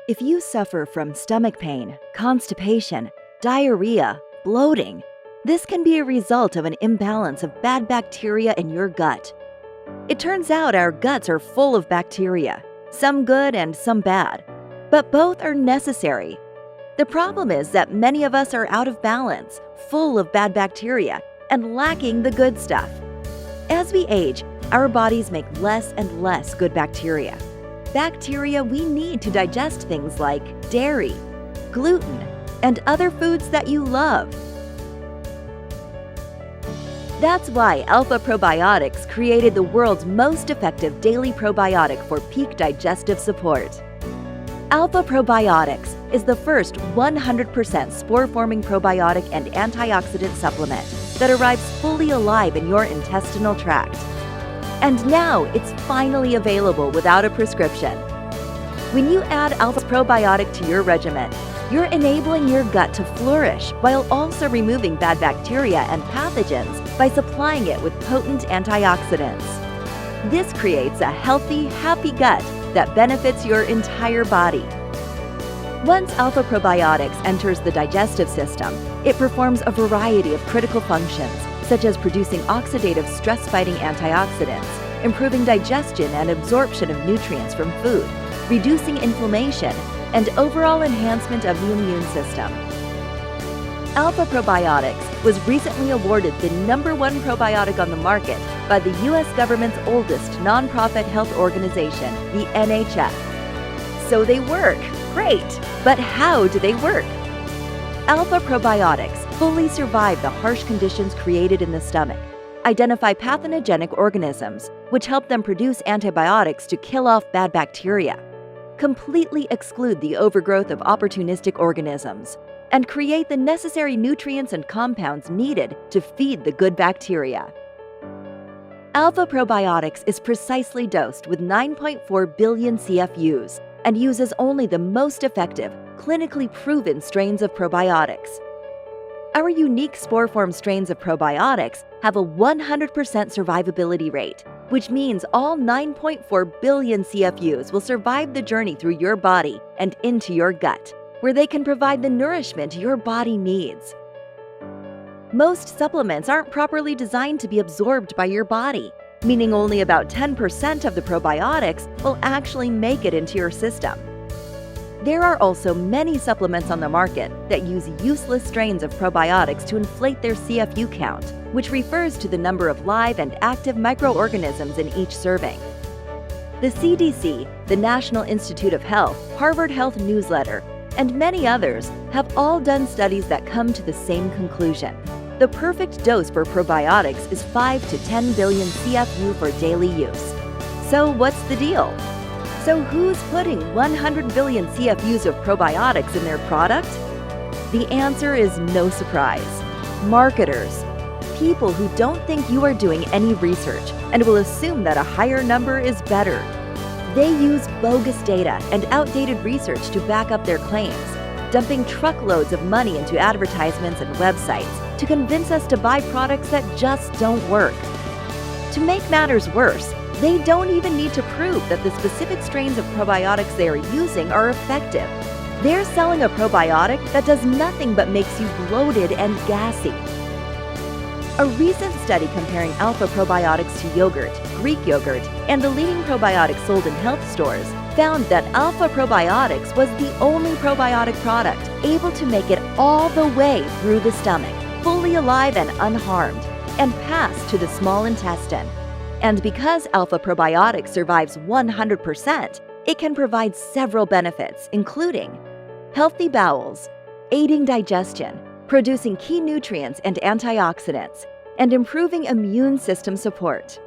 If you suffer from stomach pain, constipation, diarrhea, bloating, this can be a result of an imbalance of bad bacteria in your gut. It turns out our guts are full of bacteria, some good and some bad, but both are necessary. The problem is that many of us are out of balance, full of bad bacteria, and lacking the good stuff. As we age, our bodies make less and less good bacteria. Bacteria we need to digest things like dairy, gluten, and other foods that you love. That's why Alpha Probiotics created the world's most effective daily probiotic for peak digestive support. Alpha Probiotics is the first 100% spore-forming probiotic and antioxidant supplement that arrives fully alive in your intestinal tract. And now it's finally available without a prescription. When you add Alpha Probiotic to your regimen, you're enabling your gut to flourish while also removing bad bacteria and pathogens by supplying it with potent antioxidants. This creates a healthy, happy gut that benefits your entire body. Once Alpha Probiotics enters the digestive system, it performs a variety of critical functions, such as producing oxidative stress-fighting antioxidants, improving digestion and absorption of nutrients from food, reducing inflammation, and overall enhancement of the immune system. Alpha Probiotics was recently awarded the #1 probiotic on the market by the U.S. government's oldest nonprofit health organization, the NHF. So they work. Great! But how do they work? Alpha Probiotics fully survive the harsh conditions created in the stomach, identify pathogenic organisms, which help them produce antibiotics to kill off bad bacteria, completely exclude the overgrowth of opportunistic organisms, and create the necessary nutrients and compounds needed to feed the good bacteria. Alpha Probiotics is precisely dosed with 9.4 billion CFUs and uses only the most effective, clinically proven strains of probiotics. Our unique spore-form strains of probiotics have a 100% survivability rate, which means all 9.4 billion CFUs will survive the journey through your body and into your gut, where they can provide the nourishment your body needs. Most supplements aren't properly designed to be absorbed by your body, meaning only about 10% of the probiotics will actually make it into your system. There are also many supplements on the market that use useless strains of probiotics to inflate their CFU count, which refers to the number of live and active microorganisms in each serving. The CDC, the National Institute of Health, Harvard Health Newsletter, and many others have all done studies that come to the same conclusion. The perfect dose for probiotics is 5 to 10 billion CFU for daily use. So what's the deal? So who's putting 100 billion CFUs of probiotics in their product? The answer is no surprise. Marketers. People who don't think you are doing any research and will assume that a higher number is better. They use bogus data and outdated research to back up their claims, dumping truckloads of money into advertisements and websites to convince us to buy products that just don't work. To make matters worse, they don't even need to prove that the specific strains of probiotics they are using are effective. They're selling a probiotic that does nothing but makes you bloated and gassy. A recent study comparing Alpha Probiotics to yogurt, Greek yogurt, and the leading probiotics sold in health stores found that Alpha Probiotics was the only probiotic product able to make it all the way through the stomach, fully alive and unharmed, and pass to the small intestine. And because Alpha Probiotics survives 100%, it can provide several benefits, including healthy bowels, aiding digestion, producing key nutrients and antioxidants, and improving immune system support.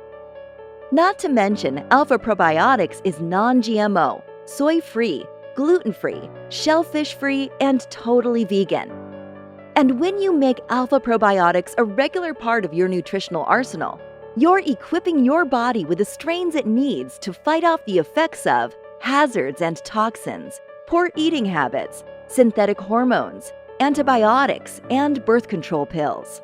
Not to mention, Alpha Probiotics is non-GMO, soy-free, gluten-free, shellfish-free, and totally vegan. And when you make Alpha Probiotics a regular part of your nutritional arsenal, you're equipping your body with the strains it needs to fight off the effects of hazards and toxins, poor eating habits, synthetic hormones, antibiotics, and birth control pills.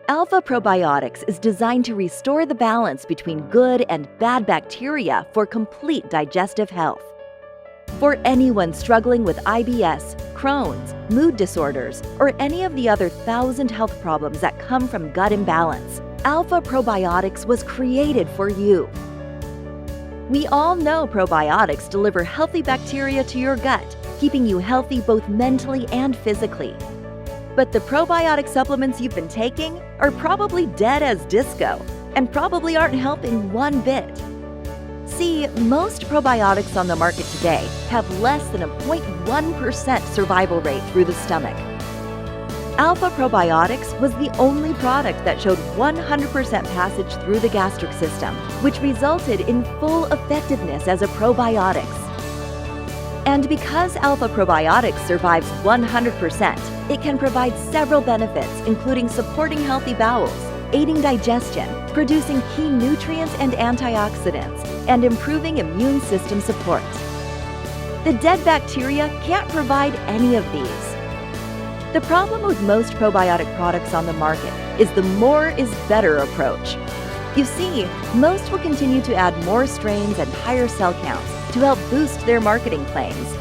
Alpha Probiotics is designed to restore the balance between good and bad bacteria for complete digestive health. For anyone struggling with IBS, Crohn's, mood disorders, or any of the other 1,000 health problems that come from gut imbalance, Alpha Probiotics was created for you. We all know probiotics deliver healthy bacteria to your gut, keeping you healthy both mentally and physically. But the probiotic supplements you've been taking are probably dead as disco and probably aren't helping one bit. See, most probiotics on the market today have less than a 0.1% survival rate through the stomach. Alpha Probiotics was the only product that showed 100% passage through the gastric system, which resulted in full effectiveness as a probiotics. And because Alpha Probiotics survives 100%, it can provide several benefits, including supporting healthy bowels, aiding digestion, producing key nutrients and antioxidants, and improving immune system support. The dead bacteria can't provide any of these. The problem with most probiotic products on the market is the more is better approach. You see, most will continue to add more strains and higher cell counts to help boost their marketing claims.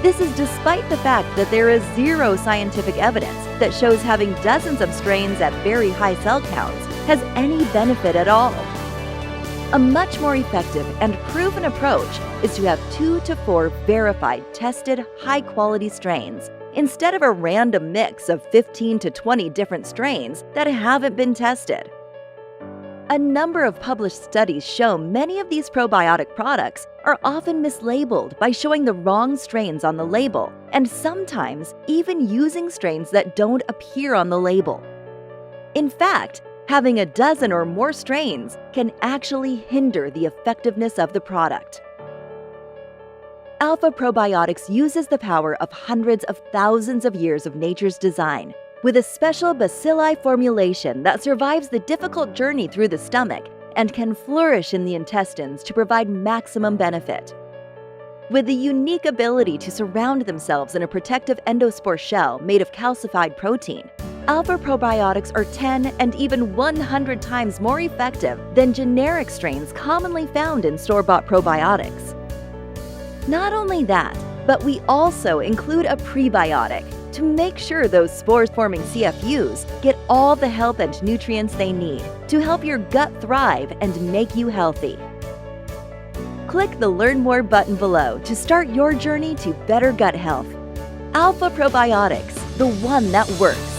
This is despite the fact that there is zero scientific evidence that shows having dozens of strains at very high cell counts has any benefit at all. A much more effective and proven approach is to have 2 to 4 verified, tested, high-quality strains instead of a random mix of 15 to 20 different strains that haven't been tested. A number of published studies show many of these probiotic products are often mislabeled by showing the wrong strains on the label, and sometimes even using strains that don't appear on the label. In fact, having a dozen or more strains can actually hinder the effectiveness of the product. Alpha Probiotics uses the power of hundreds of thousands of years of nature's design, with a special bacilli formulation that survives the difficult journey through the stomach and can flourish in the intestines to provide maximum benefit. With the unique ability to surround themselves in a protective endospore shell made of calcified protein, Alpha Probiotics are 10 and even 100 times more effective than generic strains commonly found in store-bought probiotics. Not only that, but we also include a prebiotic to make sure those spore-forming CFUs get all the help and nutrients they need to help your gut thrive and make you healthy. Click the Learn More button below to start your journey to better gut health. Alpha Probiotics, the one that works.